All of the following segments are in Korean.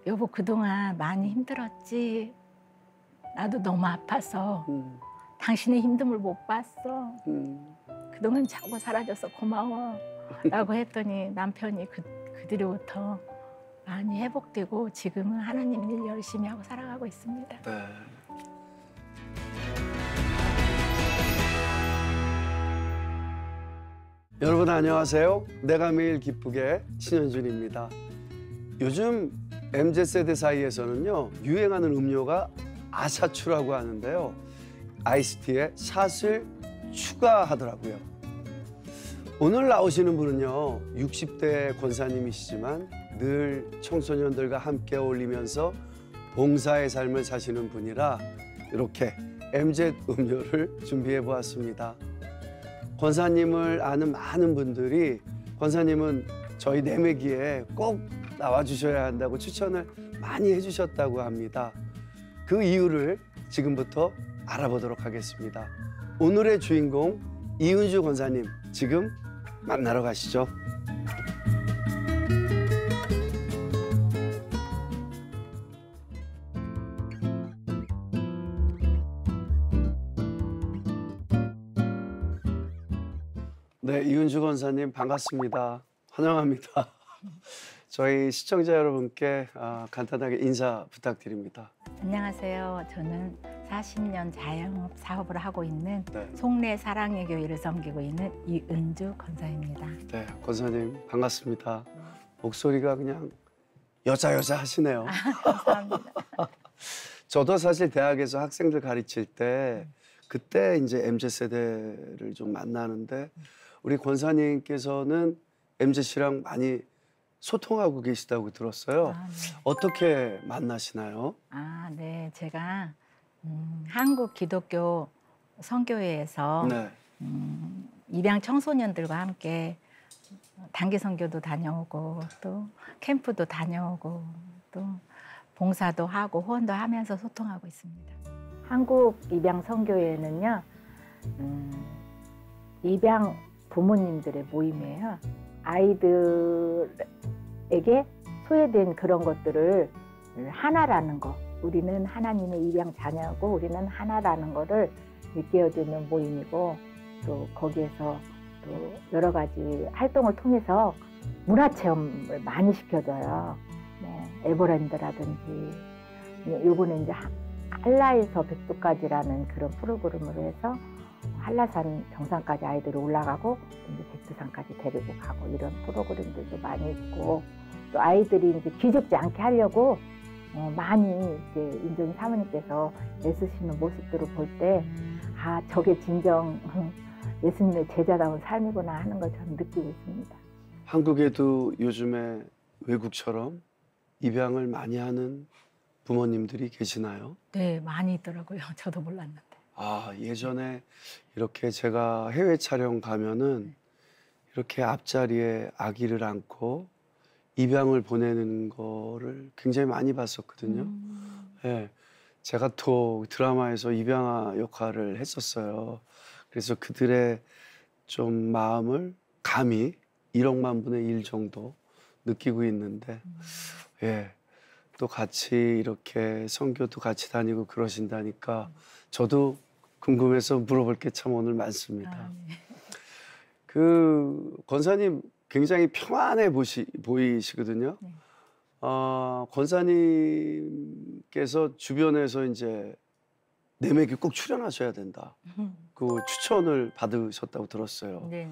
여보 그동안 많이 힘들었지? 나도 너무 아파서 당신의 힘듦을 못 봤어. 그동안 자고 사라져서 고마워. 라고 했더니 남편이 그 뒤로부터 많이 회복되고 지금은 하나님 일 열심히 하고 살아가고 있습니다. 네. 여러분 안녕하세요. 내가 매일 기쁘게 신현준입니다. 요즘 MZ세대 사이에서는요 유행하는 음료가 아사추라고 하는데요. 아이스티에 샷을 추가하더라고요. 오늘 나오시는 분은요 60대 권사님이시지만 늘 청소년들과 함께 어울리면서 봉사의 삶을 사시는 분이라 이렇게 MZ 음료를 준비해 보았습니다. 권사님을 아는 많은 분들이 권사님은 저희 내매기에 꼭 나와주셔야 한다고 추천을 많이 해주셨다고 합니다. 그 이유를 지금부터 알아보도록 하겠습니다. 오늘의 주인공 이은주 권사님 지금 만나러 가시죠. 네, 이은주 권사님 반갑습니다. 환영합니다. 저희 시청자 여러분께 간단하게 인사 부탁드립니다. 안녕하세요. 저는 40년 자영업 사업을 하고 있는 네. 송내 사랑의 교회를 섬기고 있는 이은주 권사입니다. 네, 권사님 반갑습니다. 목소리가 그냥 여자 하시네요. 감사합니다. 저도 사실 대학에서 학생들 가르칠 때 그때 이제 MZ세대를 좀 만나는데 우리 권사님께서는 MZ씨랑 많이 소통하고 계시다고 들었어요. 네. 어떻게 만나시나요? 네. 제가 한국 기독교 선교회에서 네. 입양 청소년들과 함께 단기 선교도 다녀오고 또 캠프도 다녀오고 또 봉사도 하고 후원도 하면서 소통하고 있습니다. 한국 입양 선교회는요, 입양 부모님들의 모임이에요. 아이들에게 소외된 그런 것들을 하나라는 거, 우리는 하나님의 입양 자녀고 우리는 하나라는 거를 일깨워주는 모임이고 또 거기에서 또 여러 가지 활동을 통해서 문화체험을 많이 시켜줘요. 뭐 에버랜드라든지 요번에 이제 한라에서 백두까지라는 그런 프로그램으로 해서 한라산 정상까지 아이들이 올라가고 이제 백두산까지 데리고 가고 이런 프로그램들도 많이 있고 또 아이들이 이제 기죽지 않게 하려고 많이 이제 인정이 사모님께서 애쓰시는 모습들을 볼 때 저게 진정 예수님의 제자다운 삶이구나 하는 걸 저는 느끼고 있습니다. 한국에도 요즘에 외국처럼 입양을 많이 하는 부모님들이 계시나요? 네, 많이 있더라고요. 저도 몰랐는데. 예전에 이렇게 제가 해외 촬영 가면은 이렇게 앞자리에 아기를 안고 입양을 보내는 거를 굉장히 많이 봤었거든요. 네, 제가 또 드라마에서 입양아 역할을 했었어요. 그래서 그들의 좀 마음을 감히 1억만 분의 1 정도 느끼고 있는데 또 같이 이렇게 선교도 같이 다니고 그러신다니까 저도 궁금해서 물어볼 게 참 오늘 많습니다. 네. 그 권사님 굉장히 평안해 보이시거든요. 네. 권사님께서 주변에서 이제 내매기 꼭 출연하셔야 된다. 그 추천을 받으셨다고 들었어요. 네.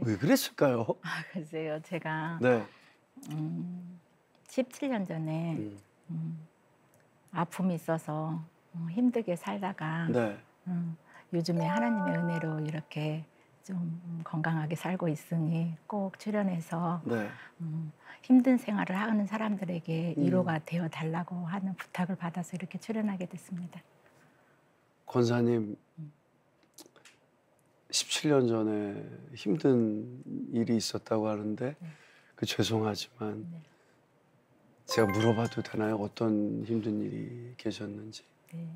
왜 그랬을까요? 글쎄요. 제가 네. 17년 전에 아픔이 있어서 힘들게 살다가 네. 요즘에 하나님의 은혜로 이렇게 좀 건강하게 살고 있으니 꼭 출연해서 네. 힘든 생활을 하는 사람들에게 위로가 되어 달라고 하는 부탁을 받아서 이렇게 출연하게 됐습니다. 권사님 17년 전에 힘든 일이 있었다고 하는데 죄송하지만 제가 물어봐도 되나요? 어떤 힘든 일이 계셨는지. 네,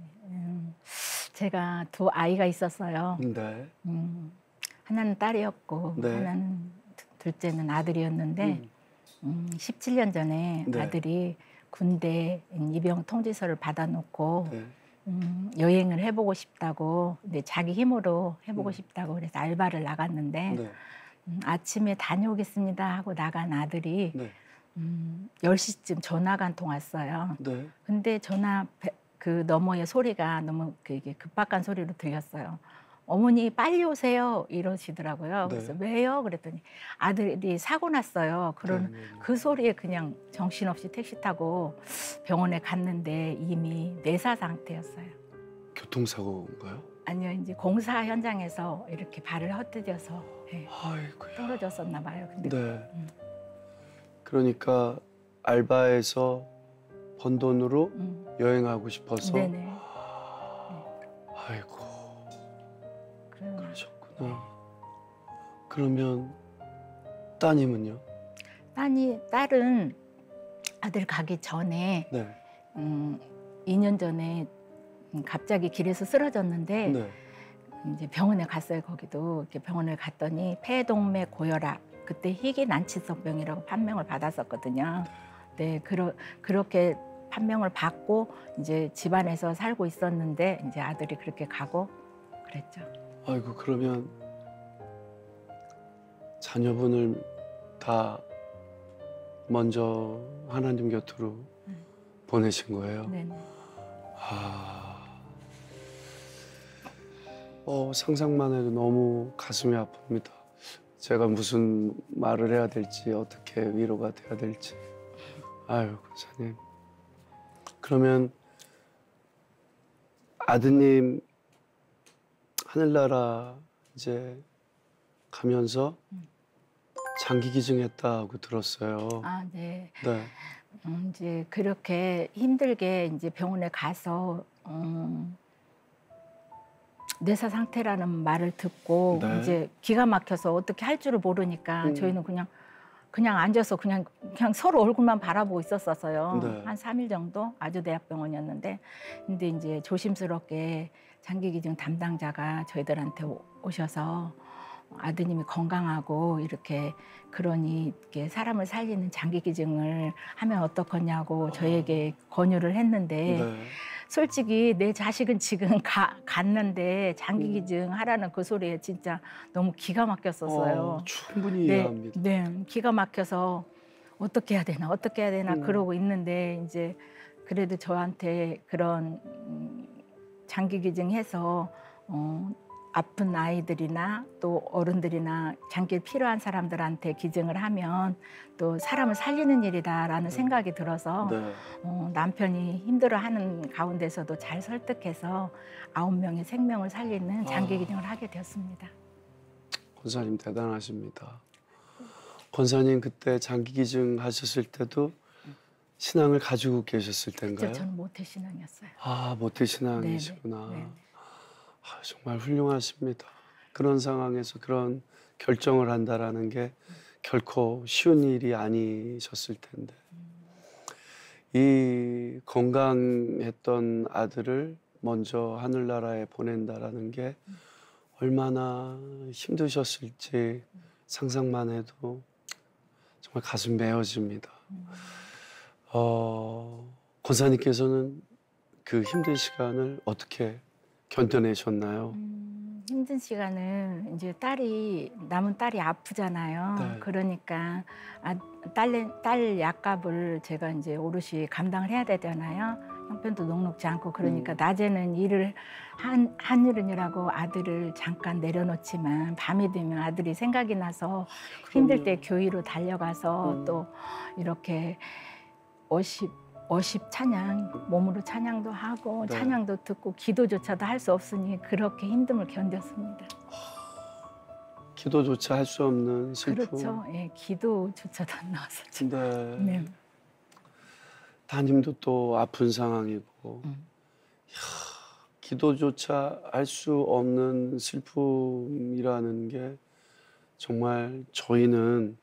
제가 두 아이가 있었어요. 네. 하나는 딸이었고 네. 하나는 둘째는 아들이었는데 17년 전에 네. 아들이 군대 입영 통지서를 받아놓고 네. 여행을 해보고 싶다고, 근데 자기 힘으로 해보고 음. 싶다고 그래서 알바를 나갔는데 네. 아침에 다녀오겠습니다 하고 나간 아들이 네. 10시쯤 전화가 한 통 왔어요. 네. 근데 그 너머의 소리가 너무 이게 급박한 소리로 들렸어요. 어머니 빨리 오세요 이러시더라고요. 그래서 네. 왜요? 그랬더니 아들이 사고 났어요. 그런 네, 네, 네. 그 소리에 그냥 정신없이 택시 타고 병원에 갔는데 이미 내사 상태였어요. 교통사고인가요? 아니요, 이제 공사 현장에서 이렇게 발을 헛디뎌서 아이고야. 떨어졌었나 봐요. 근데 네. 그러니까 알바에서 번 돈으로 여행하고 싶어서. 네네. 아이고. 그러셨구나. 그러면 따님은요? 딸은 아들 가기 전에 네. 2년 전에 갑자기 길에서 쓰러졌는데 네. 이제 병원에 갔어요. 거기도 이렇게 병원을 갔더니 폐동맥 고혈압, 그때 희귀 난치성병이라고 판명을 받았었거든요. 네, 그렇게 판명을 받고 이제 집안에서 살고 있었는데 이제 아들이 그렇게 가고 그랬죠. 아이고, 그러면 자녀분을 다 먼저 하나님 곁으로 보내신 거예요? 네네. 상상만 해도 너무 가슴이 아픕니다. 제가 무슨 말을 해야 될지, 어떻게 위로가 돼야 될지. 아유, 권사님. 그러면 아드님 하늘나라 이제 가면서 장기 기증했다고 들었어요. 아, 네. 네. 이제 그렇게 힘들게 이제 병원에 가서 뇌사 상태라는 말을 듣고 네. 이제 기가 막혀서 어떻게 할 줄을 모르니까 저희는 그냥 앉아서 그냥 서로 얼굴만 바라보고 있었어요. 네. 한 3일 정도 아주대학병원이었는데, 근데 이제 조심스럽게 장기기증 담당자가 저희들한테 오셔서 아드님이 건강하고 그러니 이렇게 사람을 살리는 장기기증을 하면 어떻겠냐고 저희에게 권유를 했는데, 네. 솔직히 내 자식은 지금 갔는데 장기기증 하라는 그 소리에 진짜 너무 기가 막혔었어요. 충분히 네, 이해합니다. 네, 기가 막혀서 어떻게 해야 되나 그러고 있는데, 이제 그래도 저한테 그런 장기기증해서 아픈 아이들이나 또 어른들이나 장기 필요한 사람들한테 기증을 하면 또 사람을 살리는 일이다라는 생각이 들어서 네. 남편이 힘들어하는 가운데서도 잘 설득해서 9명의 생명을 살리는 장기 기증을 하게 되었습니다. 권사님 대단하십니다. 권사님 그때 장기 기증 하셨을 때도 신앙을 가지고 계셨을 때인가요? 저는 모태신앙이었어요. 모태신앙이시구나. 네네. 정말 훌륭하십니다. 그런 상황에서 그런 결정을 한다라는 게 결코 쉬운 일이 아니셨을 텐데, 이 건강했던 아들을 먼저 하늘나라에 보낸다라는 게 얼마나 힘드셨을지 상상만 해도 정말 가슴 메어집니다. 권사님께서는 그 힘든 시간을 어떻게 견뎌내셨나요? 힘든 시간은 이제 남은 딸이 아프잖아요. 네. 그러니까 딸 약값을 제가 이제 오롯이 감당을 해야 되잖아요. 형편도 녹록지 않고 그러니까 낮에는 일을 한일은이라고 아들을 잠깐 내려놓지만 밤이 되면 아들이 생각이 나서 힘들 때 교회로 달려가서 또 이렇게 어십 찬양, 몸으로 찬양도 하고 네. 찬양도 듣고 기도조차도 할 수 없으니 그렇게 힘듦을 견뎠습니다. 기도조차 할 수 없는 슬픔. 그렇죠. 예, 기도조차도 안 나왔었죠. 네. 네. 담임도 또 아픈 상황이고, 기도조차 할 수 없는 슬픔이라는 게 정말 저희는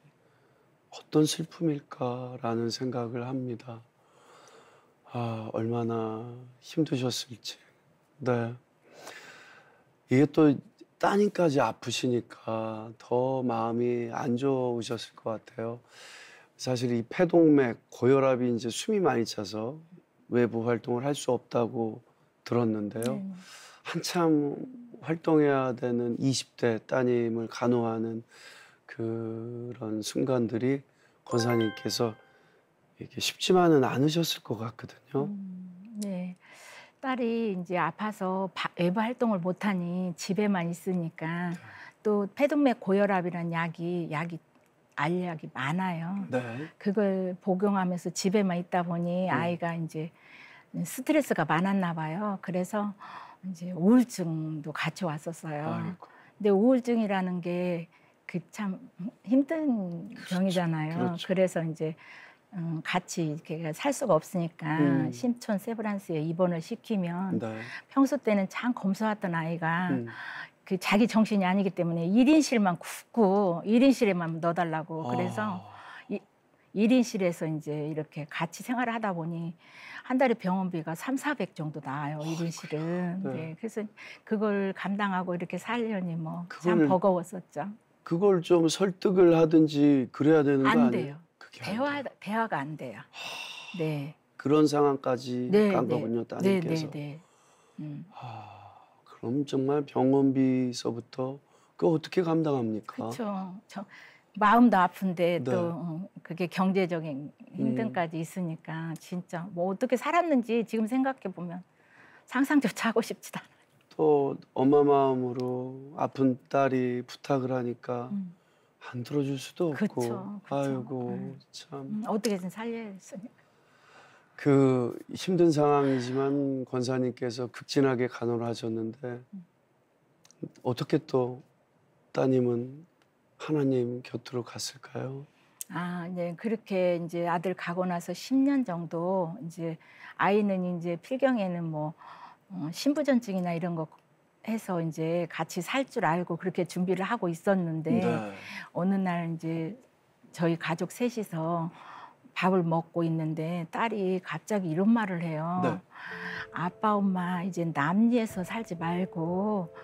어떤 슬픔일까라는 생각을 합니다. 얼마나 힘드셨을지. 네. 이게 또 따님까지 아프시니까 더 마음이 안 좋으셨을 것 같아요. 사실 이 폐동맥 고혈압이 이제 숨이 많이 차서 외부 활동을 할 수 없다고 들었는데요. 네. 한참 활동해야 되는 20대 따님을 간호하는 그런 순간들이 권사님께서 이게 쉽지만은 않으셨을 것 같거든요. 네. 딸이 이제 아파서 외부 활동을 못하니 집에만 있으니까 또 폐동맥 고혈압이라는 약이 알약이 많아요. 네. 그걸 복용하면서 집에만 있다 보니 아이가 이제 스트레스가 많았나 봐요. 그래서 이제 우울증도 같이 왔었어요. 아이고. 근데 우울증이라는 게 그 참 힘든 병이잖아요. 그렇죠. 그래서 이제 같이 이렇게 살 수가 없으니까 신촌 세브란스에 입원을 시키면 네. 평소 때는 참 검소했던 아이가 음. 그 자기 정신이 아니기 때문에 1인실만 굽고 1인실에만 넣어달라고 그래서 아. 1인실에서 이제 이렇게 같이 생활을 하다 보니 한 달에 병원비가 300~400 정도 나와요. 1인실은. 네. 네. 그래서 그걸 감당하고 이렇게 살려니 뭐 참 그걸- 버거웠었죠. 그걸 좀 설득을 하든지 그래야 되는 거 안 아니에요? 돼요. 그게 안 돼요. 대화가 안 돼요. 네. 그런 상황까지 네, 간 네. 거군요, 네, 따님께서. 네, 네. 그럼 정말 병원비서부터 그거 어떻게 감당합니까? 그렇죠. 마음도 아픈데 네. 또 그게 경제적인 힘듦까지 있으니까 진짜 뭐 어떻게 살았는지 지금 생각해 보면 상상조차 하고 싶지도 않아요. 또 엄마 마음으로 아픈 딸이 부탁을 하니까 안 들어줄 수도 없고. 그쵸. 아이고 참. 어떻게든 살려야 했으니까. 그 힘든 상황이지만 권사님께서 극진하게 간호를 하셨는데 어떻게 또 따님은 하나님 곁으로 갔을까요? 네. 그렇게 이제 아들 가고 나서 10년 정도 이제 아이는 이제 필경에는 뭐 신부전증이나 이런 거 해서 이제 같이 살 줄 알고 그렇게 준비를 하고 있었는데 네. 어느 날 이제 저희 가족 셋이서 밥을 먹고 있는데 딸이 갑자기 이런 말을 해요. 네. 아빠, 엄마 이제 남리에서 살지 말고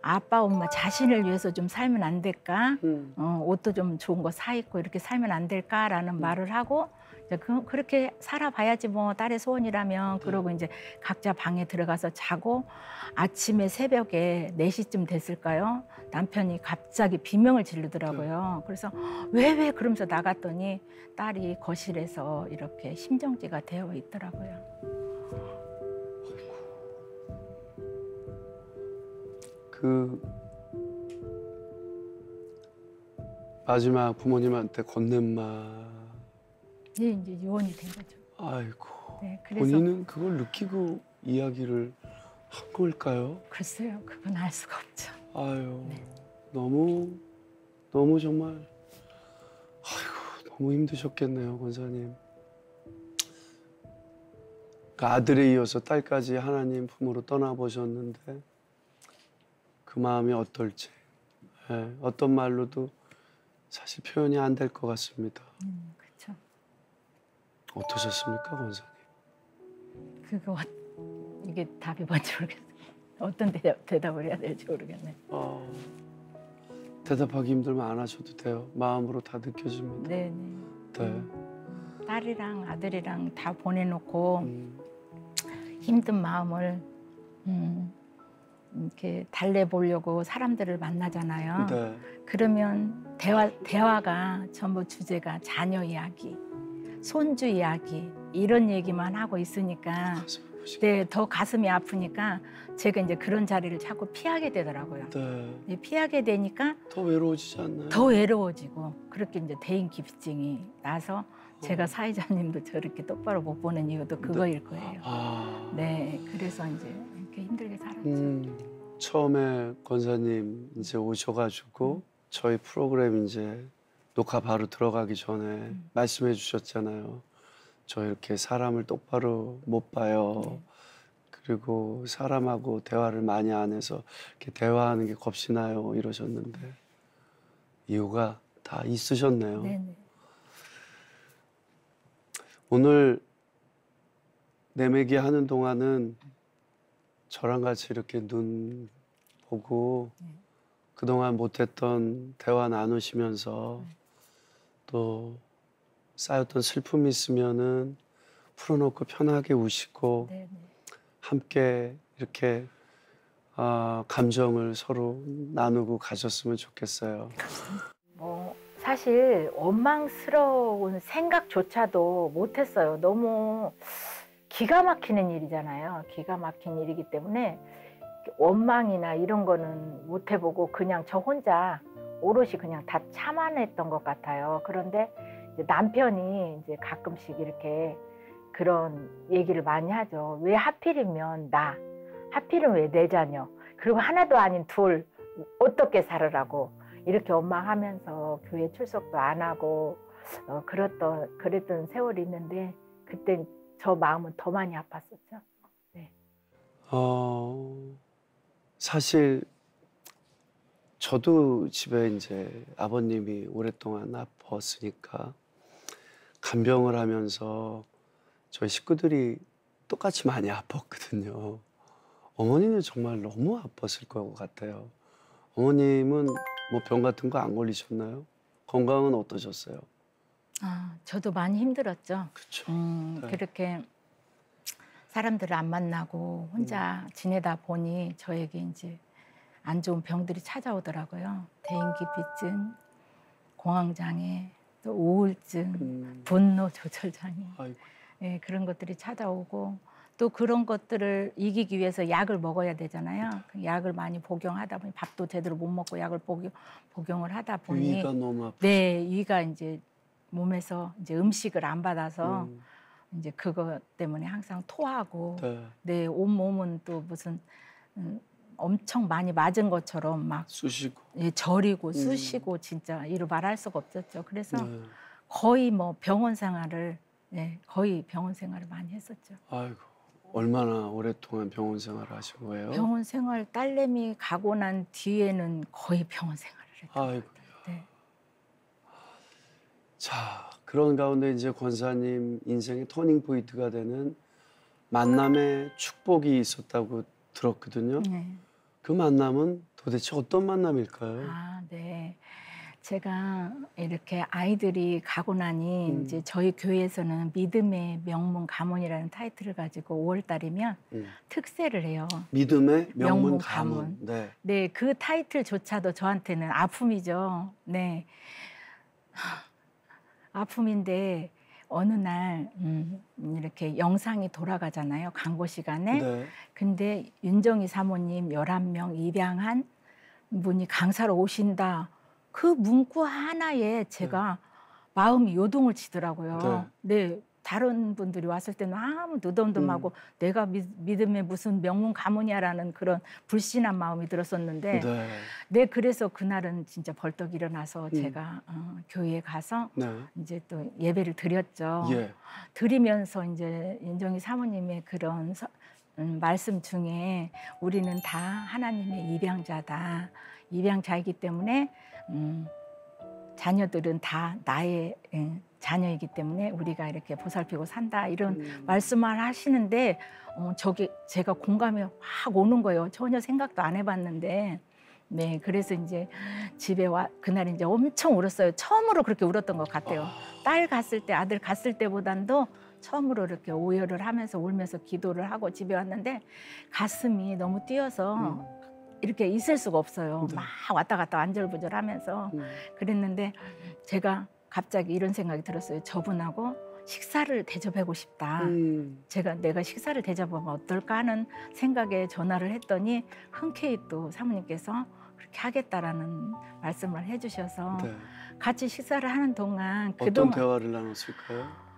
아빠, 엄마 자신을 위해서 좀 살면 안 될까? 옷도 좀 좋은 거 사 입고 이렇게 살면 안 될까라는 말을 하고 이제 그렇게 살아봐야지 뭐 딸의 소원이라면 그러고 이제 각자 방에 들어가서 자고 아침에 새벽에 4시쯤 됐을까요? 남편이 갑자기 비명을 지르더라고요. 그래서 왜 그러면서 나갔더니 딸이 거실에서 이렇게 심정지가 되어 있더라고요. 그 마지막 부모님한테 건넨말. 네, 이제 유언이 된 거죠. 아이고. 네, 그래서 본인은 그걸 느끼고 이야기를 한 걸까요? 글쎄요, 그건 알 수가 없죠. 아유, 네. 너무 정말 아이고 너무 힘드셨겠네요, 권사님. 그 아들에 이어서 딸까지 하나님 품으로 떠나보셨는데 그 마음이 어떨지 어떤 말로도 사실 표현이 안 될 것 같습니다. 그렇죠. 어떠셨습니까, 권사님? 그거 이게 답이 뭔지 모르겠어요. 어떤 대답을 해야 될지 모르겠네. 대답하기 힘들면 안 하셔도 돼요. 마음으로 다 느껴집니다. 네. 네. 딸이랑 아들이랑 다 보내놓고 힘든 마음을 이렇게 달래보려고 사람들을 만나잖아요. 네. 그러면 대화가 전부 주제가 자녀 이야기, 손주 이야기 이런 얘기만 하고 있으니까 네, 더 가슴이 아프니까 제가 이제 그런 자리를 자꾸 피하게 되더라고요. 네. 피하게 되니까 더 외로워지지 않나요? 더 외로워지고 그렇게 이제 대인 기피증이 나서 제가 사회자님도 저렇게 똑바로 못 보는 이유도 그거일 거예요. 네, 그래서 이제 이렇게 힘들게 살았죠. 처음에 권사님 이제 오셔가지고 저희 프로그램 이제 녹화 바로 들어가기 전에 말씀해 주셨잖아요. 저 이렇게 사람을 똑바로 못 봐요. 그리고 사람하고 대화를 많이 안 해서 이렇게 대화하는 게 겁이 나요. 이러셨는데 이유가 다 있으셨네요. 네네. 오늘 내매기 하는 동안은 저랑 같이 이렇게 눈 보고 그동안 못했던 대화 나누시면서 또 쌓였던 슬픔이 있으면은 풀어놓고 편하게 우시고 네네. 함께 이렇게 감정을 서로 나누고 가셨으면 좋겠어요. 사실 원망스러운 생각조차도 못했어요. 너무 기가 막히는 일이잖아요. 기가 막힌 일이기 때문에 원망이나 이런 거는 못 해보고 그냥 저 혼자 오롯이 그냥 다 참아냈던 것 같아요. 그런데 이제 남편이 이제 가끔씩 이렇게 그런 얘기를 많이 하죠. 왜 하필이면 나, 하필은 왜 내 자녀, 그리고 하나도 아닌 둘 어떻게 살으라고 이렇게 원망하면서 교회 출석도 안 하고 그랬던 세월이 있는데 그때 저 마음은 더 많이 아팠었죠. 네. 사실 저도 집에 이제 아버님이 오랫동안 아팠으니까 간병을 하면서 저희 식구들이 똑같이 많이 아팠거든요. 어머니는 정말 너무 아팠을 것 같아요. 어머님은 뭐 병 같은 거 안 걸리셨나요? 건강은 어떠셨어요? 저도 많이 힘들었죠. 그렇죠. 네. 그렇게 사람들을 안 만나고 혼자 지내다 보니 저에게 이제 안 좋은 병들이 찾아오더라고요. 대인기피증, 공황장애, 또 우울증, 분노 조절장애. 아이고. 예, 그런 것들이 찾아오고 또 그런 것들을 이기기 위해서 약을 먹어야 되잖아요. 그 약을 많이 복용하다 보니 밥도 제대로 못 먹고 약을 복용을 하다 보니 위가 너무 아프죠. 네, 위가 이제 몸에서 이제 음식을 안 받아서 이제 그거 때문에 항상 토하고 네. 내 온몸은 또 무슨 엄청 많이 맞은 것처럼 막 쑤시고. 예, 저리고 쑤시고 진짜 이루 말할 수가 없었죠. 그래서 네. 거의 뭐 병원 생활을 거의 병원 생활을 많이 했었죠. 아이고, 얼마나 오랫동안 병원 생활을 하신 거예요? 병원 생활 딸내미 가고 난 뒤에는 거의 병원 생활을 했던 아이고. 것 같아요. 네. 자, 그런 가운데 이제 권사님 인생의 터닝 포인트가 되는 만남의 축복이 있었다고 들었거든요. 네. 그 만남은 도대체 어떤 만남일까요? 네. 제가 이렇게 아이들이 가고 나니 이제 저희 교회에서는 믿음의 명문 가문이라는 타이틀을 가지고 5월 달이면 특세를 해요. 믿음의 명문 명문 가문. 가문. 네. 네, 그 타이틀조차도 저한테는 아픔이죠. 네. 아픔인데 어느 날 이렇게 영상이 돌아가잖아요. 광고 시간에. 네. 근데 윤정희 사모님 11명 입양한 분이 강사로 오신다. 그 문구 하나에 제가 마음이 요동을 치더라고요. 네. 다른 분들이 왔을 때는 아무 느덤덤하고 내가 믿음의 무슨 명문 가문이야라는 그런 불신한 마음이 들었었는데 네, 그래서 그날은 진짜 벌떡 일어나서 제가 교회에 가서 이제 또 예배를 드렸죠. 예. 드리면서 이제 윤정희 사모님의 그런 말씀 중에 우리는 다 하나님의 입양자다. 입양자이기 때문에 자녀들은 다 나의 자녀이기 때문에 우리가 이렇게 보살피고 산다 이런 말씀을 하시는데 저게 제가 공감이 확 오는 거예요. 전혀 생각도 안 해봤는데 네, 그래서 이제 집에 그날 이제 엄청 울었어요. 처음으로 그렇게 울었던 것 같아요. 딸 갔을 때, 아들 갔을 때보단도 처음으로 이렇게 오열을 하면서 울면서 기도를 하고 집에 왔는데 가슴이 너무 뛰어서 이렇게 있을 수가 없어요. 막 왔다 갔다 안절부절하면서 그랬는데 제가 갑자기 이런 생각이 들었어요. 저분하고 식사를 대접하고 싶다. 내가 식사를 대접하면 어떨까 하는 생각에 전화를 했더니 흔쾌히 또 사모님께서 그렇게 하겠다라는 말씀을 해주셔서 같이 식사를 하는 동안 어떤 대화를 나눴을까요?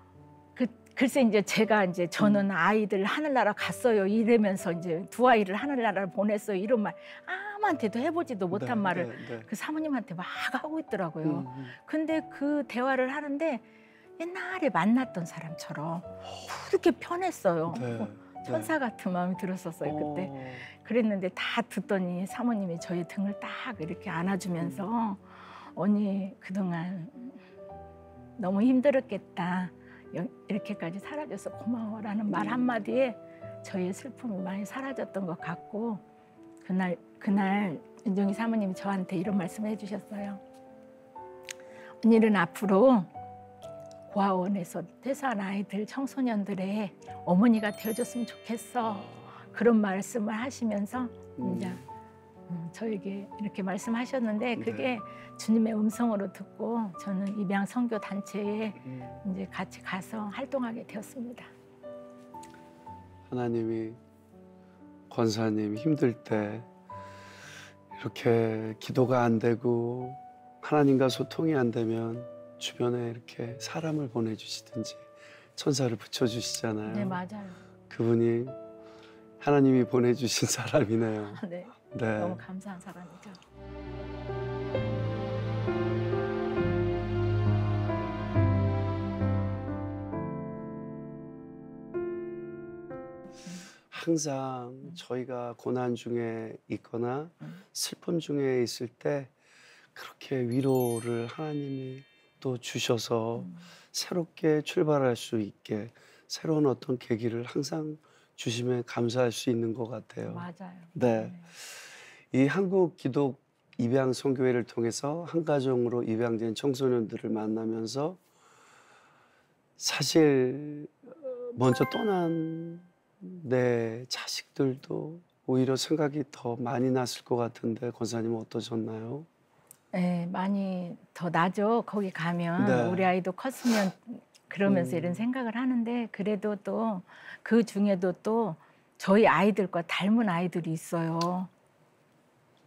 글쎄 이제 제가 이제 저는 아이들 하늘나라 갔어요 이러면서 이제 두 아이를 하늘나라를 보냈어요 이런 말 아무한테도 해보지도 못한 말을 그 사모님한테 막 하고 있더라고요. 근데 그 대화를 하는데 옛날에 만났던 사람처럼 그렇게 편했어요. 천사 같은 마음이 들었었어요 그때. 그랬는데 다 듣더니 사모님이 저희 등을 딱 이렇게 안아주면서 언니 그동안 너무 힘들었겠다. 이렇게까지 살아줘서 고마워라는 말 한마디에 저의 슬픔이 많이 사라졌던 것 같고 그날 윤정희 사모님이 저한테 이런 말씀을 해주셨어요. 언니는 앞으로 고아원에서 퇴소한 아이들, 청소년들의 어머니가 되어줬으면 좋겠어. 그런 말씀을 하시면서 이제 저에게 이렇게 말씀하셨는데 그게 주님의 음성으로 듣고 저는 입양 선교 단체에 이제 같이 가서 활동하게 되었습니다. 하나님이 권사님 힘들 때 이렇게 기도가 안 되고 하나님과 소통이 안 되면 주변에 이렇게 사람을 보내주시든지 천사를 붙여주시잖아요. 네, 맞아요. 그분이 하나님이 보내주신 사람이네요. 네, 네. 너무 감사한 사람이죠. 항상 저희가 고난 중에 있거나 슬픔 중에 있을 때 그렇게 위로를 하나님이 또 주셔서 새롭게 출발할 수 있게 새로운 어떤 계기를 항상 주시면 감사할 수 있는 것 같아요. 맞아요. 네. 이 한국 기독 입양 선교회를 통해서 한 가정으로 입양된 청소년들을 만나면서 사실 먼저 떠난 내 자식들도 오히려 생각이 더 많이 났을 것 같은데 권사님은 어떠셨나요? 네, 많이 더 나죠. 거기 가면 네. 우리 아이도 컸으면 그러면서 이런 생각을 하는데 그래도 또 그 중에도 또 저희 아이들과 닮은 아이들이 있어요.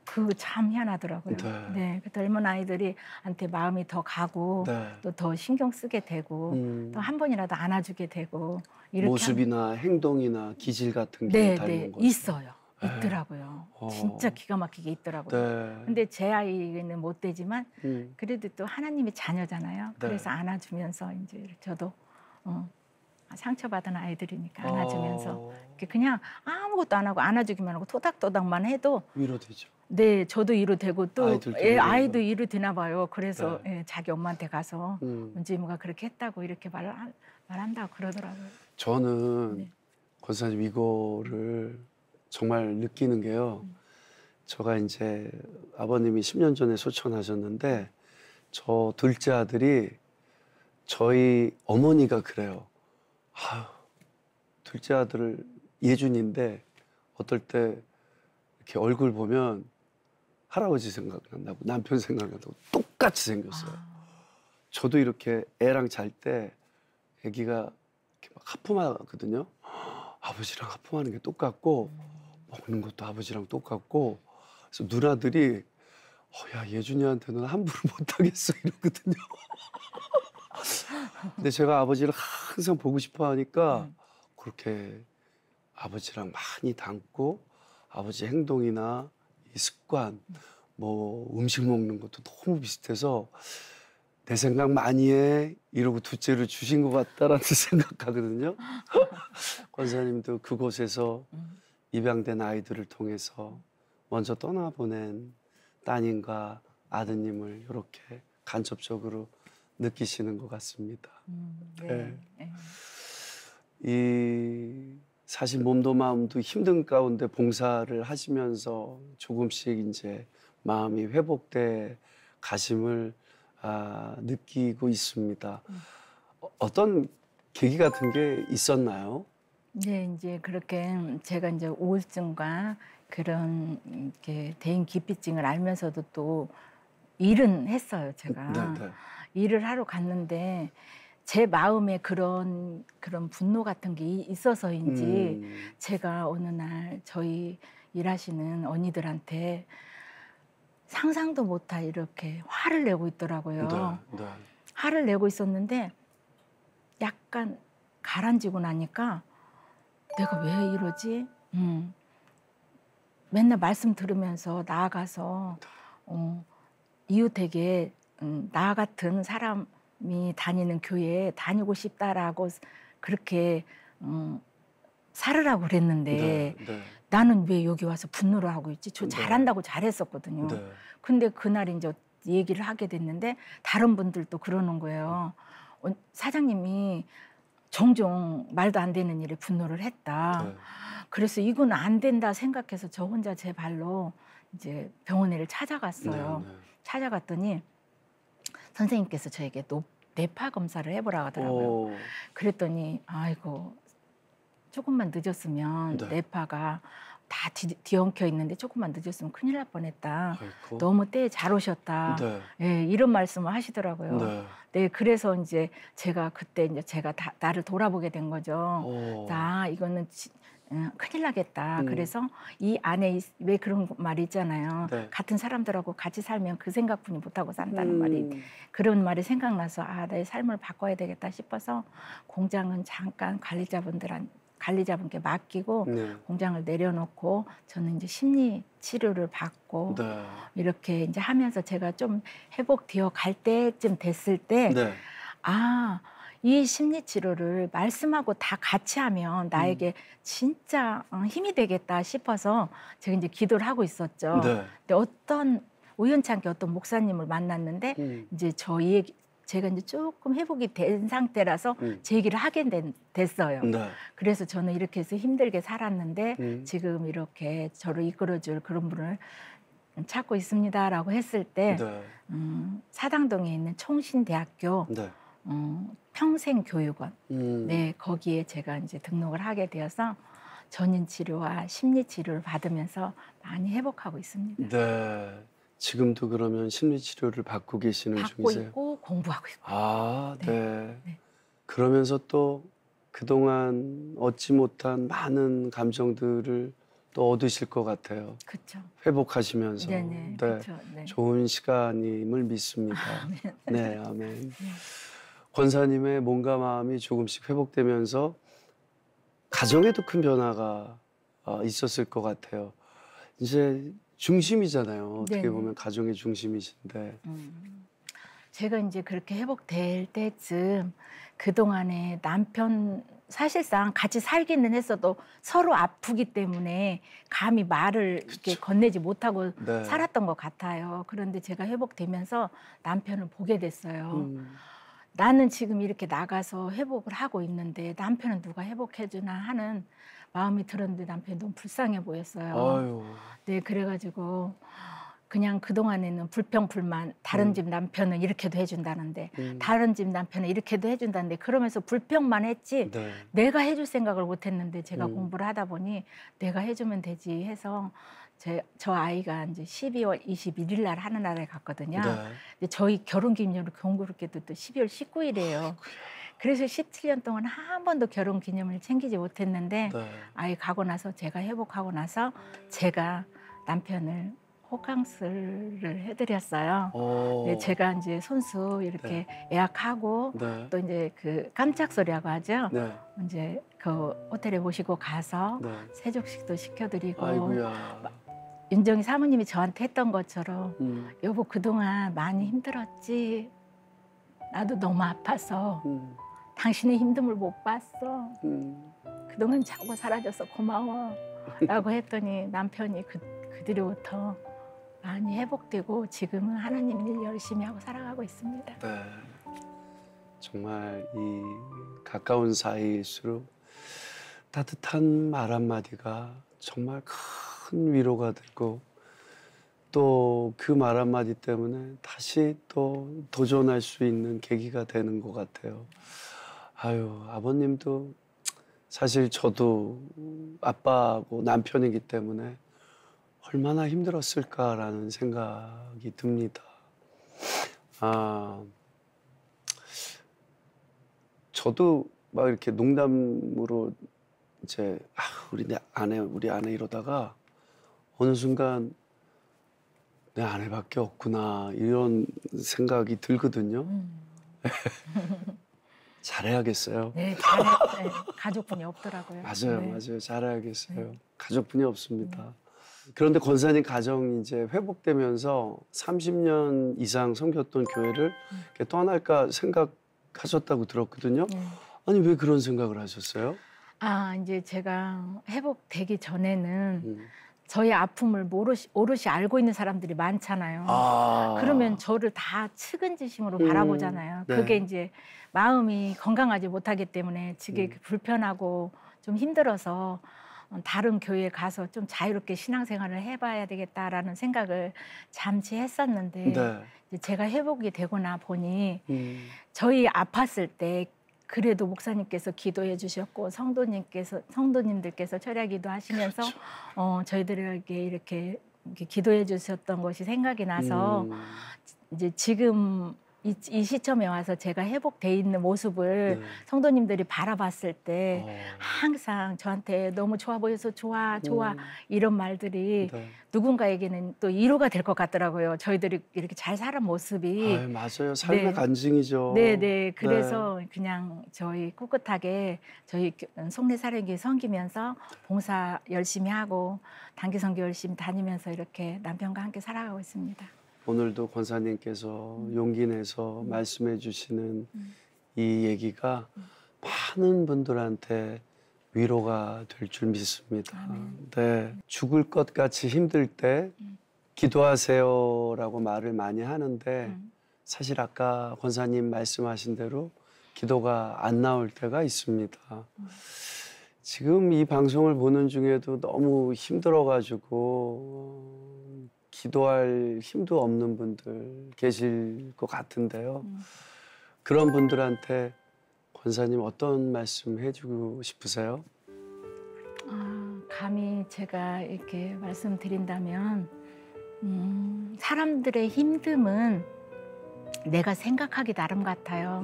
그거 참 희한하더라고요. 네. 네, 그 닮은 아이들이 한테 마음이 더 가고 네. 또 더 신경 쓰게 되고 또 한 번이라도 안아주게 되고 이렇게 모습이나 행동이나 기질 같은 게 네, 닮은 네, 거죠. 있어요. 네. 있더라고요. 어. 진짜 기가 막히게 있더라고요. 네. 근데 제 아이는 못 되지만 그래도 또 하나님의 자녀잖아요. 네. 그래서 안아주면서 이제 저도 상처받은 아이들이니까 안아주면서 이렇게 그냥 아무것도 안 하고 안아주기만 하고 토닥토닥만 해도 위로되죠. 네, 저도 이루되고 또 아이들도 아이도 이루되나 봐요. 그래서 네. 자기 엄마한테 가서 은지 이모가 그렇게 했다고 이렇게 말한다고 그러더라고요. 저는 네. 권사님 이거를 정말 느끼는 게요. 제가 이제 아버님이 10년 전에 소천하셨는데 저 둘째 아들이 저희 어머니가 그래요. 아유, 둘째 아들 예준인데 어떨 때 이렇게 얼굴 보면 할아버지 생각난다고 남편 생각난다고 똑같이 생겼어요. 저도 이렇게 애랑 잘 때 애기가 이렇게 막 하품하거든요. 아버지랑 하품하는 게 똑같고 먹는 것도 아버지랑 똑같고 그래서 누나들이 야 예준이한테는 함부로 못하겠어 이러거든요. 근데 제가 아버지를 항상 보고 싶어 하니까 그렇게 아버지랑 많이 닮고 아버지 행동이나 이 습관 뭐 음식 먹는 것도 너무 비슷해서 내 생각 많이 해 이러고 둘째를 주신 것 같다라는 생각하거든요. 권사님도 그곳에서 입양된 아이들을 통해서 먼저 떠나보낸 따님과 아드님을 이렇게 간접적으로 느끼시는 것 같습니다. 네. 네. 이 사실 몸도 마음도 힘든 가운데 봉사를 하시면서 조금씩 이제 마음이 회복돼 가심을 느끼고 있습니다. 어떤 계기 같은 게 있었나요? 네, 이제 그렇게 제가 이제 우울증과 그런 이렇게 대인 기피증을 알면서도 또 일은 했어요, 제가. 네. 일을 하러 갔는데 제 마음에 그런 분노 같은 게 있어서인지 제가 어느 날 저희 일하시는 언니들한테 상상도 못할 이렇게 화를 내고 있더라고요. 네. 화를 내고 있었는데 약간 가라앉히고 나니까 내가 왜 이러지? 맨날 말씀 들으면서 나아가서 이웃에게 나 같은 사람이 다니는 교회에 다니고 싶다라고 그렇게 살으라고 그랬는데 네. 나는 왜 여기 와서 분노를 하고 있지? 저 네. 잘한다고 잘했었거든요. 네. 근데 그날 이제 얘기를 하게 됐는데 다른 분들도 그러는 거예요. 사장님이 종종 말도 안 되는 일에 분노를 했다. 네. 그래서 이건 안 된다 생각해서 저 혼자 제 발로 이제 병원에를 찾아갔어요. 네. 찾아갔더니 선생님께서 저에게 뇌파 검사를 해보라고 하더라고요. 그랬더니 아이고 조금만 늦었으면 네. 뇌파가 다 뒤엉켜 있는데 조금만 늦었으면 큰일 날 뻔했다. 아이고. 너무 때에 잘 오셨다. 네. 예, 이런 말씀을 하시더라고요. 네. 네, 그래서 이제 제가 그때 이제 제가 나를 돌아보게 된 거죠. 나 이거는 큰일 나겠다. 그래서 이 안에 왜 그런 말이 있잖아요. 네. 같은 사람들하고 같이 살면 그 생각뿐이 못하고 산다는 말이 그런 말이 생각나서 내 삶을 바꿔야 되겠다 싶어서 공장은 잠깐 관리자분께 맡기고 네. 공장을 내려놓고 저는 이제 심리 치료를 받고 네. 이렇게 이제 하면서 제가 좀 회복되어 갈 때쯤 됐을 때 네. 이 심리 치료를 말씀하고 다 같이 하면 나에게 진짜 힘이 되겠다 싶어서 제가 이제 기도를 하고 있었죠. 네. 근데 우연찮게 어떤 목사님을 만났는데 이제 제가 이제 조금 회복이 된 상태라서 제 얘기를 하게 됐어요. 네. 그래서 저는 이렇게 해서 힘들게 살았는데 지금 이렇게 저를 이끌어줄 그런 분을 찾고 있습니다라고 했을 때 네. 사당동에 있는 총신대학교 네. 평생교육원 네, 거기에 제가 이제 등록을 하게 되어서 전인 치료와 심리 치료를 받으면서 많이 회복하고 있습니다. 네. 지금도 그러면 심리 치료를 받고 계시는 받고 중이세요? 있고 공부하고 있고. 아, 네. 네. 네. 그러면서 또 그동안 얻지 못한 많은 감정들을 또 얻으실 것 같아요. 그렇죠. 회복하시면서. 네네. 네. 그렇죠. 네. 좋은 시간임을 믿습니다. 아멘. 네, 아멘. 권사님의 몸과 마음이 조금씩 회복되면서 가정에도 큰 변화가 있었을 것 같아요. 이제 중심이잖아요. 어떻게 네네. 보면 가정의 중심이신데. 제가 이제 그렇게 회복될 때쯤 그동안에 남편 사실상 같이 살기는 했어도 서로 아프기 때문에 감히 말을 이렇게 건네지 못하고 네. 살았던 것 같아요. 그런데 제가 회복되면서 남편을 보게 됐어요. 나는 지금 이렇게 나가서 회복을 하고 있는데 남편은 누가 회복해주나 하는 마음이 들었는데 남편이 너무 불쌍해 보였어요. 아유. 네, 그래가지고 그냥 그동안에는 불평불만 다른 집 남편은 이렇게도 해준다는데 다른 집 남편은 이렇게도 해준다는데 그러면서 불평만 했지 네. 내가 해줄 생각을 못했는데 제가 공부를 하다 보니 내가 해주면 되지 해서 저 아이가 이제 12월 21일 날 하는 날에 갔거든요. 네. 근데 저희 결혼기념일로 공교롭게도 또 12월 19일이에요. 그래서 17년 동안 한 번도 결혼기념일 챙기지 못했는데 네. 아이 가고 나서 제가 회복하고 나서 제가 남편을 호캉스를 해드렸어요. 네, 제가 이제 손수 이렇게 예약하고 네. 또 이제 그 깜짝 소리라고 하죠. 네. 이제 그 호텔에 모시고 가서 네. 세족식도 시켜드리고 아이고야. 윤정희 사모님이 저한테 했던 것처럼 여보 그동안 많이 힘들었지. 나도 너무 아파서 당신의 힘듦을 못 봤어. 그동안 자고 사라져서 고마워. 라고 했더니 남편이 그 뒤로부터 많이 회복되고 지금은 하나님 일 열심히 하고 살아가고 있습니다. 네. 정말 이 가까운 사이일수록 따뜻한 말 한마디가 정말 큰 위로가 되고 또 그 말 한마디 때문에 다시 또 도전할 수 있는 계기가 되는 것 같아요. 아유, 아버님도 사실 저도 아빠하고 남편이기 때문에 얼마나 힘들었을까라는 생각이 듭니다. 저도 막 이렇게 농담으로 이제 우리 아내 이러다가 어느 순간 내 아내밖에 없구나 이런 생각이 들거든요. 잘해야겠어요. 네, 네, 가족분이 없더라고요. 맞아요, 네. 맞아요. 잘해야겠어요. 가족분이 없습니다. 그런데 권사님 가정이 이제 회복되면서 30년 이상 섬겼던 교회를 이렇게 떠날까 생각하셨다고 들었거든요. 아니 왜 그런 생각을 하셨어요? 이제 제가 회복되기 전에는 저의 아픔을 오롯이 알고 있는 사람들이 많잖아요. 그러면 저를 다 측은지심으로 바라보잖아요. 네. 그게 이제 마음이 건강하지 못하기 때문에 되게 불편하고 좀 힘들어서 다른 교회에 가서 좀 자유롭게 신앙생활을 해봐야 되겠다라는 생각을 잠시 했었는데 네. 이제 제가 회복이 되거나 보니 저희 아팠을 때 그래도 목사님께서 기도해 주셨고 성도님들께서 철야기도 하시면서 그렇죠. 저희들에게 이렇게 기도해 주셨던 것이 생각이 나서 이제 지금 이 시점에 와서 제가 회복돼 있는 모습을 네. 성도님들이 바라봤을 때 항상 저한테 너무 좋아 보여서 좋아 이런 말들이 네. 누군가에게는 또 위로가 될 것 같더라고요. 저희들이 이렇게 잘 살은 모습이. 아유, 맞아요. 삶의 네. 간증이죠. 네네. 그래서 그냥 저희 꿋꿋하게 저희 속내 사령교회 섬기면서 봉사 열심히 하고 단기 선교 열심히 다니면서 이렇게 남편과 함께 살아가고 있습니다. 오늘도 권사님께서 용기 내서 말씀해 주시는 이 얘기가 많은 분들한테 위로가 될 줄 믿습니다. 네, 죽을 것 같이 힘들 때 기도하세요라고 말을 많이 하는데 사실 아까 권사님 말씀하신 대로 기도가 안 나올 때가 있습니다. 지금 이 방송을 보는 중에도 너무 힘들어가지고 기도할 힘도 없는 분들 계실 것 같은데요. 그런 분들한테 권사님 어떤 말씀 해주고 싶으세요? 감히 제가 이렇게 말씀드린다면 사람들의 힘듦은 내가 생각하기 나름 같아요.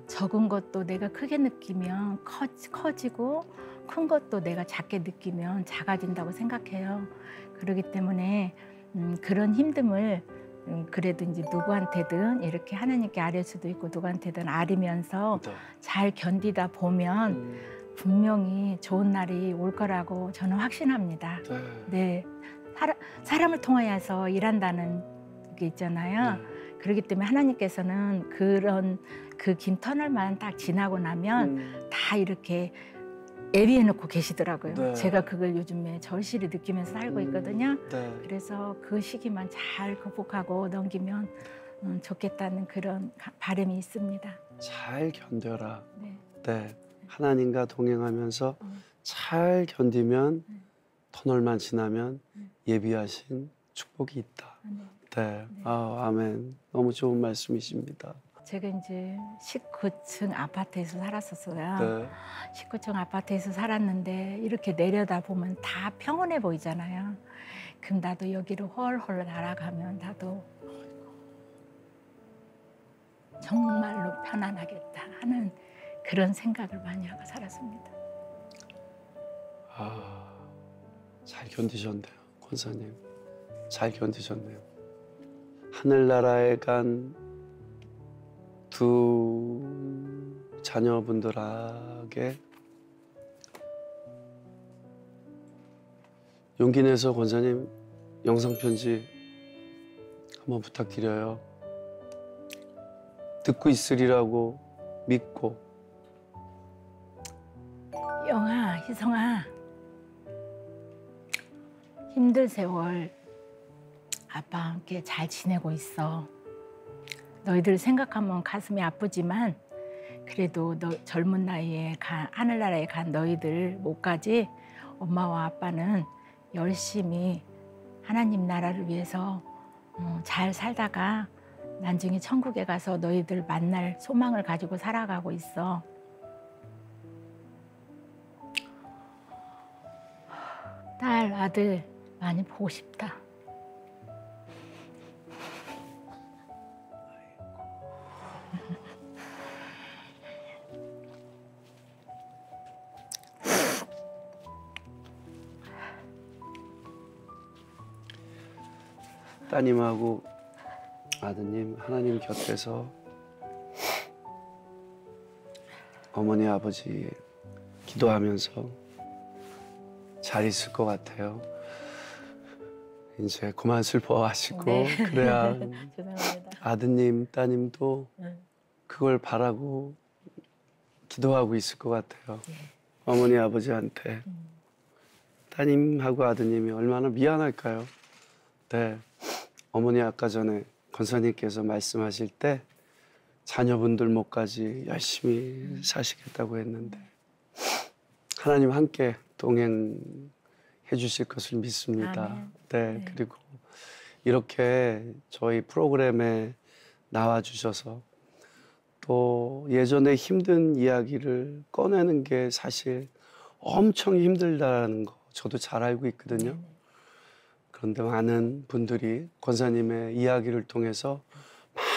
적은 것도 내가 크게 느끼면 커지고 큰 것도 내가 작게 느끼면 작아진다고 생각해요. 그렇기 때문에 그런 힘듦을 그래도 이제 누구한테든 이렇게 하나님께 아뢰 수도 있고 누구한테든 아뢰면서 네. 잘 견디다 보면 분명히 좋은 날이 올 거라고 저는 확신합니다. 네, 사람을 통하여서 일한다는 게 있잖아요. 그렇기 때문에 하나님께서는 그런 그 긴 터널만 딱 지나고 나면 다 이렇게 예비해 놓고 계시더라고요. 네. 제가 그걸 요즘에 절실히 느끼면서 살고 있거든요. 네. 그래서 그 시기만 잘 극복하고 넘기면 좋겠다는 그런 바람이 있습니다. 잘 견뎌라. 네. 네. 하나님과 동행하면서 잘 견디면 터널만 지나면 예비하신 축복이 있다. 네. 아멘. 너무 좋은 말씀이십니다. 제가 이제 19층 아파트에서 살았었어요. 네. 19층 아파트에서 살았는데 이렇게 내려다 보면 다 평온해 보이잖아요. 그럼 나도 여기로 헐헐 날아가면 나도 정말로 편안하겠다 하는 그런 생각을 많이 하고 살았습니다. 잘 견디셨네요, 권사님. 잘 견디셨네요. 하늘나라에 간 두 자녀분들에게 용기 내서 권사님 영상편지 한번 부탁드려요. 듣고 있으리라고 믿고. 영아, 희성아, 힘든 세월 아빠와 함께 잘 지내고 있어. 너희들 생각하면 가슴이 아프지만 그래도 너 젊은 나이에 하늘나라에 간 너희들 못까지 엄마와 아빠는 열심히 하나님 나라를 위해서 잘 살다가 나중에 천국에 가서 너희들 만날 소망을 가지고 살아가고 있어. 딸, 아들 많이 보고 싶다. 따님하고 아드님 하나님 곁에서 어머니 아버지 기도하면서 잘 있을 것 같아요. 이제 그만 슬퍼하시고 네. 그래야 죄송합니다. 아드님 따님도 그걸 바라고 기도하고 있을 것 같아요. 어머니 아버지한테 따님하고 아드님이 얼마나 미안할까요? 네, 어머니 아까 전에 권사님께서 말씀하실 때 자녀분들 목까지 열심히 사시겠다고 했는데 하나님 함께 동행해 주실 것을 믿습니다. 아멘. 네, 네. 그리고 이렇게 저희 프로그램에 나와 주셔서 또 예전에 힘든 이야기를 꺼내는 게 사실 엄청 힘들다는 거 저도 잘 알고 있거든요. 네네. 그런데 많은 분들이 권사님의 이야기를 통해서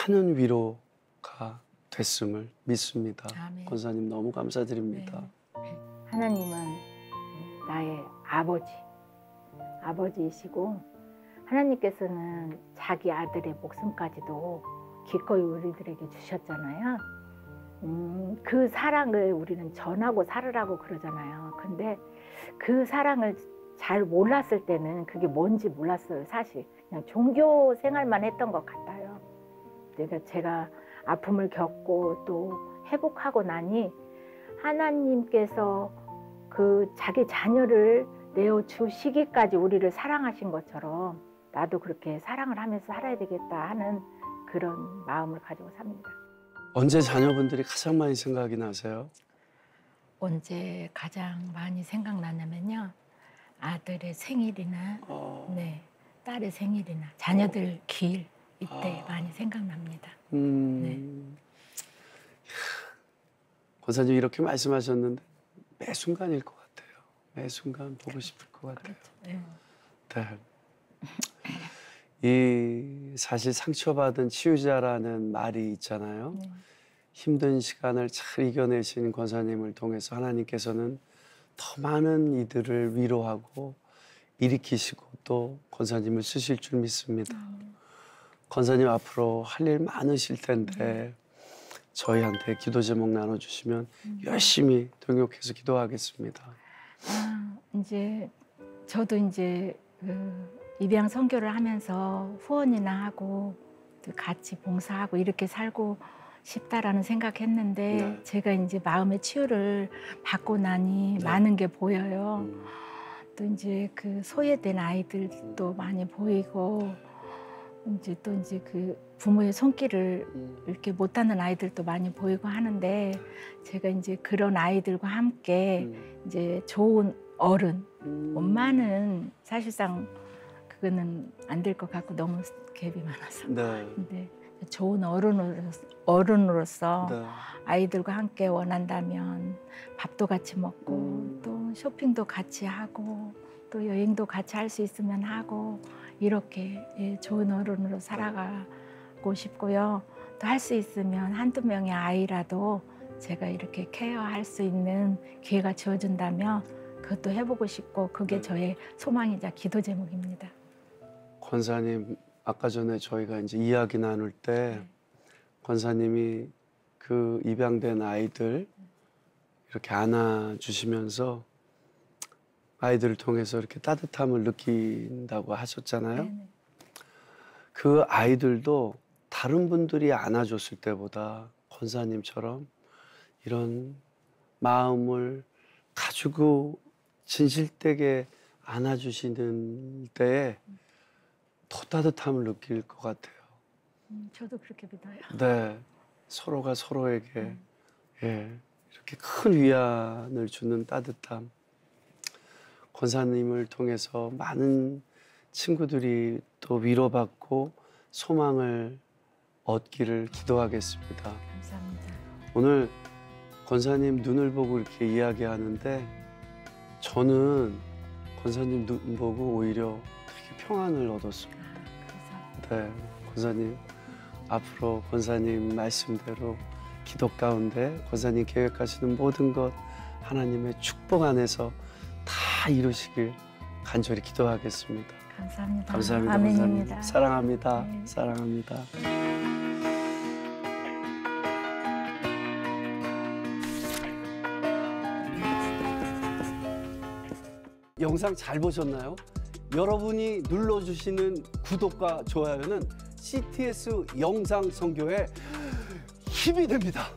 많은 위로가 됐음을 믿습니다. 아멘. 권사님 너무 감사드립니다. 하나님은 나의 아버지이시고 하나님께서는 자기 아들의 목숨까지도 기꺼이 우리들에게 주셨잖아요. 그 사랑을 우리는 전하고 살으라고 그러잖아요. 근데 그 사랑을 잘 몰랐을 때는 그게 뭔지 몰랐어요. 사실 그냥 종교 생활만 했던 것 같아요. 그러니까 제가 아픔을 겪고 또 회복하고 나니 하나님께서 그 자기 자녀를 내어 주시기까지 우리를 사랑하신 것처럼 나도 그렇게 사랑을 하면서 살아야 되겠다 하는 그런 마음을 가지고 삽니다. 언제 자녀분들이 가장 많이 생각이 나세요? 언제 가장 많이 생각나냐면요. 아들의 생일이나 네, 딸의 생일이나 자녀들 기일 이때 많이 생각납니다. 권사님 이렇게 말씀하셨는데 매 순간일 것 같아요. 매 순간 보고 싶을 것 같아요. 그렇죠. 네. 이 사실 상처받은 치유자라는 말이 있잖아요. 네. 힘든 시간을 잘 이겨내신 권사님을 통해서 하나님께서는 더 많은 이들을 위로하고 일으키시고 또 권사님을 쓰실 줄 믿습니다. 권사님 앞으로 할 일 많으실 텐데 저희한테 기도 제목 나눠주시면 열심히 동역해서 기도하겠습니다. 이제 저도 이제 입양 선교를 하면서 후원이나 하고 또 같이 봉사하고 이렇게 살고 싶다라는 생각했는데 네. 제가 이제 마음의 치유를 받고 나니 많은 게 보여요. 또 이제 그 소외된 아이들도 많이 보이고 이제 또 이제 그 부모의 손길을 이렇게 못하는 아이들도 많이 보이고 하는데 제가 이제 그런 아이들과 함께 이제 좋은 어른, 엄마는 사실상 그거는 안 될 것 같고 너무 갭이 많아서. 네. 근데 좋은 어른으로서 네. 아이들과 함께 원한다면 밥도 같이 먹고 또 쇼핑도 같이 하고 또 여행도 같이 할 수 있으면 하고 이렇게 좋은 어른으로 살아가고 싶고요. 또 할 수 있으면 한두 명의 아이라도 제가 이렇게 케어할 수 있는 기회가 주어진다면 그것도 해보고 싶고 그게 저의 소망이자 기도 제목입니다. 권사님 아까 전에 저희가 이제 이야기 나눌 때 권사님이 그 입양된 아이들 이렇게 안아주시면서 아이들을 통해서 이렇게 따뜻함을 느낀다고 하셨잖아요. 네네. 그 아이들도 다른 분들이 안아줬을 때보다 권사님처럼 이런 마음을 가지고 진실되게 안아주시는 때에 더 따뜻함을 느낄 것 같아요. 저도 그렇게 믿어요. 네, 서로가 서로에게 이렇게 큰 위안을 주는 따뜻함. 권사님을 통해서 많은 친구들이 또 위로받고 소망을 얻기를 기도하겠습니다. 감사합니다. 오늘 권사님 눈을 보고 이렇게 이야기하는데 저는 권사님 눈 보고 오히려 되게 평안을 얻었습니다. 감사합니다. 네, 권사님 앞으로 권사님 말씀대로 기도 가운데 권사님 계획하시는 모든 것 하나님의 축복 안에서 다 이루시길 간절히 기도하겠습니다. 감사합니다. 감사합니다. 아멘입니다. 권사님. 사랑합니다. 네. 사랑합니다. 영상 잘 보셨나요? 여러분이 눌러주시는 구독과 좋아요는 CTS 영상 선교에 힘이 됩니다.